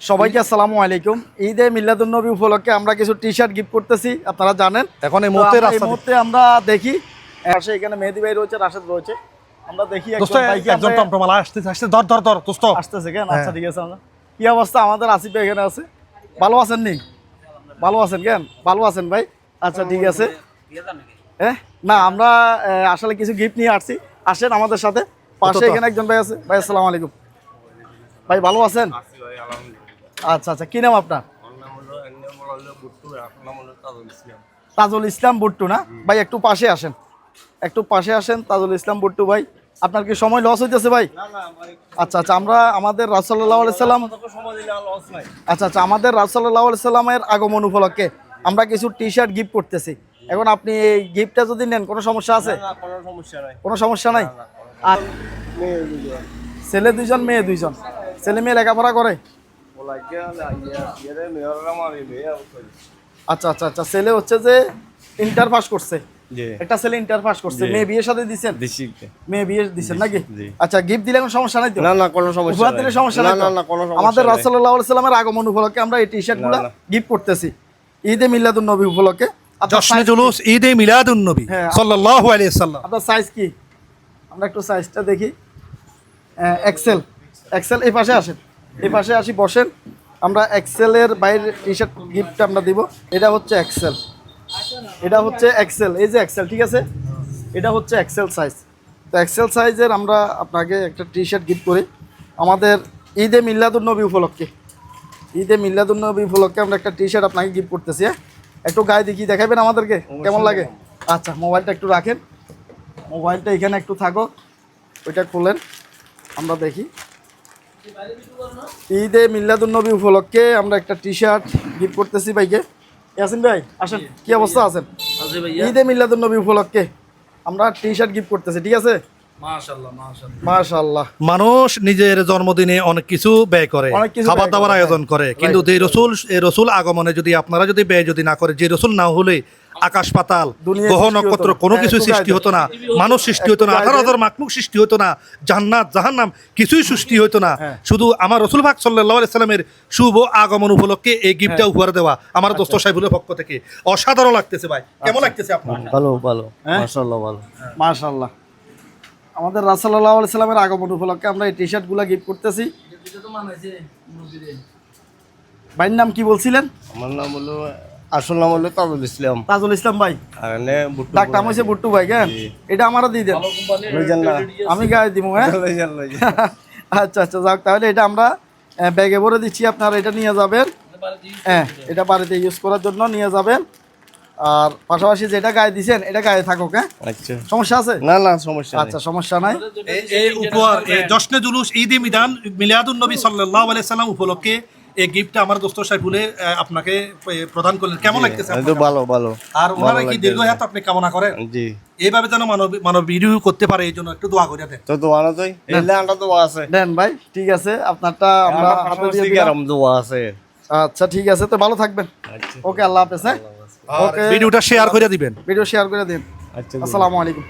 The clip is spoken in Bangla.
সবাইকে আসসালামু আলাইকুম। ঈদে মিলাদুন্নবী উপলক্ষে আমরা কিছু টি শার্ট গিফট করতেছি, আপনারা জানেন। এখন এই মুহূর্তে আমরা দেখি এখানে মেহেদি ভাই রয়েছে, রাশেদ রয়েছে। আমরা দেখি একজন টমটমালা আসছে ধর দোস্ত আসতেছে কেন? আচ্ছা ঠিক আছে। আমরা কি অবস্থা? আমাদের আসিফ ভাই এখানে আছে। ভালো আছেন নি? ভালো আছেন কেন? ভালো আছেন ভাই? আচ্ছা ঠিক আছে। না আমরা আসলে কিছু গিফট নিয়ে আসছি, আসেন আমাদের সাথে। পাশে এখানে একজন ভাই আছে। ভাই আসসালামু আলাইকুম। ভাই ভালো আছেন? আচ্ছা আচ্ছা, কি নাম আপনার? তাজুল ইসলাম বুট্টু না ভাই? একটু পাশে আসেন, একটু পাশে আসেন। তাজুল ইসলাম বুট্টু ভাই, আপনার কি সময় লস হইতেছে ভাই? আচ্ছা আচ্ছা, আমরা আমাদের রাসূলুল্লাহ সাল্লাল্লাহু আলাইহি সাল্লাম আচ্ছা আচ্ছা, আমাদের রাসূলুল্লাহ সাল্লাল্লাহু আলাইহি সাল্লামের আগমন উপলক্ষে আমরা কিছু টি শার্ট গিফট করতেছি। এখন আপনি এই গিফটটা যদি নেন, কোনো সমস্যা আছে? কোনো সমস্যা নাই। আর ছেলে দুইজন, মেয়ে দুইজন। ছেলে মেয়ে লেখাপড়া করে? আচ্ছা আচ্ছা আচ্ছা, ছেলে হচ্ছে যে ইন্টার পাস করছে, একটা ছেলে ইন্টার পাস করছে। মেয়ে বিয়ের সাথে দিছেন? মেয়ে বিয়ে দিছেন নাকি? আচ্ছা, গিফট দিলে কোনো সমস্যা নাই তো? না না, কোনো সমস্যা উপহার দিলে সমস্যা নাই? আমাদের রাসূলুল্লাহ সাল্লাল্লাহু আলাইহি সাল্লামের আগমন উপলক্ষে আমরা এই টি শার্টগুলো গিফট করতেছি ঈদে মিলাদুন্নবী উপলক্ষে। জশ্নে জুলুস ঈদে মিলাদুন্নবী সাল্লাল্লাহু আলাইহি সাল্লাম। আপনার সাইজ কি? আমরা একটু সাইজটা দেখি। XL, XL. এই পাশে আসেন, এই পাশে আসি, বসেন। আমরা এক্সেলের বাইরের টি শার্ট গিফট আমরা দিব। এটা হচ্ছে এক্সেল, এটা হচ্ছে এক্সেল। এই যে এক্সেল, ঠিক আছে, এটা হচ্ছে এক্সেল সাইজ। তো এক্সেল সাইজের আমরা আপনাকে একটা টি শার্ট গিফট করি আমাদের ঈদে মিলাদুন্নবী উপলক্ষে। ঈদে মিলাদুন্নবী উপলক্ষে আমরা একটা টি শার্ট আপনাকে গিফট করতেছি। একটু গায়ে দেখি, দেখাবেন আমাদেরকে কেমন লাগে? আচ্ছা, মোবাইলটা একটু রাখেন, মোবাইলটা এখানে একটু থাকো, ওইটা খুলেন, আমরা দেখি। ঈদে মিলাদুন্নবী উপলক্ষে আমরা একটা টি শার্ট গিফট করতেছি ভাইকে। ইয়াসিন ভাই আসেন, কি অবস্থা আছেন? ঈদে মিলাদুন্নবী উপলক্ষে আমরা টি শার্ট গিফট করতেছি, ঠিক আছে? মাশাআল্লাহ। মানুষ নিজের জন্মদিনে অনেক কিছু ব্যয় করে, খাবার দাবার আয়োজন করে, কিন্তু যে রসুল আগমনে যদি আপনারা যদি ব্যয় যদি না করে, যে রসুল না হলে আকাশ পাতাল গ্রহ নক্ষত্র কোনো কিছু সৃষ্টি হতো না, মানুষ সৃষ্টি হতো না, 18,000 মাখলুক সৃষ্টি হতো না, জান্নাত জাহান্নাম কিছুই সৃষ্টি হতো না। শুধু আমার রসুল পাক সাল্লাল্লাহু আলাইহি সাল্লামের শুভ আগমন উপলক্ষে এই গিফটটা উপহার দেওয়া আমার দোস্ত সাহেবুলের পক্ষ থেকে অসাধারণ লাগতেছে ভাই। কেমন লাগতেছে আপনার? ভালো ভালো, মাশাআল্লাহ ভালো, মাশাআল্লাহ। আমাদের রাসূলুল্লাহ সাল্লাল্লাহু আলাইহি সাল্লামের আগমন উপলক্ষে আমরা এই টি শার্টগুলো গিফট করতেছি। ভাইয়ের নাম কি বলছিলেন? আমার নাম হলো, আসল নাম হলো তাজুল ইসলাম। তাজুল ইসলাম ভাই, আর এনে বুট্টু ডাকটাম হইছে বুট্টু ভাই। কেন? এটা আমারও দিয়ে দেন, লইজান না, আমি গায়ে দিব। হ্যাঁ লইজান। আচ্ছা আচ্ছা, যাক, তাহলে এটা আমরা ব্যাগে ভরে দিচ্ছি, আপনারা এটা নিয়ে যাবেন। হ্যাঁ, এটা বাড়িতে ইউজ করার জন্য নিয়ে যাবেন। আর পাশাপাশি যেটা গায়ে দিছেন এটা গায়ে থাকুক। হ্যাঁ, আচ্ছা, সমস্যা আছে? না না, সমস্যা নেই। আচ্ছা, সমস্যা নাই। এই উপহার জশ্নে জুলুস ঈদে মিলাদুন্নবী সাল্লাল্লাহু আলাইহি সাল্লাম উপলক্ষে এই গিফটটা আমার দোস্ত সাহেবুলে আপনাকে প্রদান করলেন। কেমন লাগতেছে? ভালো ভালো। আর ওনারা কি দীর্ঘ হায়াত আপনি কামনা করেন? জি, এইভাবে যেন মানব ভিডিও করতে পারে, এই জন্য একটু দোয়া করে দেন। তো দোয়া না তুই এলে আন্ডা দোয়া আছে দেন ভাই, ঠিক আছে, আপনারটা আমরা হাতে দিয়ে দিলাম। দোয়া আছে। আচ্ছা ঠিক আছে, তো ভালো থাকবেন। ওকে, আল্লাহ হাফেজ। হ্যাঁ, ভিডিওটা শেয়ার করে দিবেন, ভিডিও শেয়ার করে দিন। আচ্ছা, আসসালামু আলাইকুম।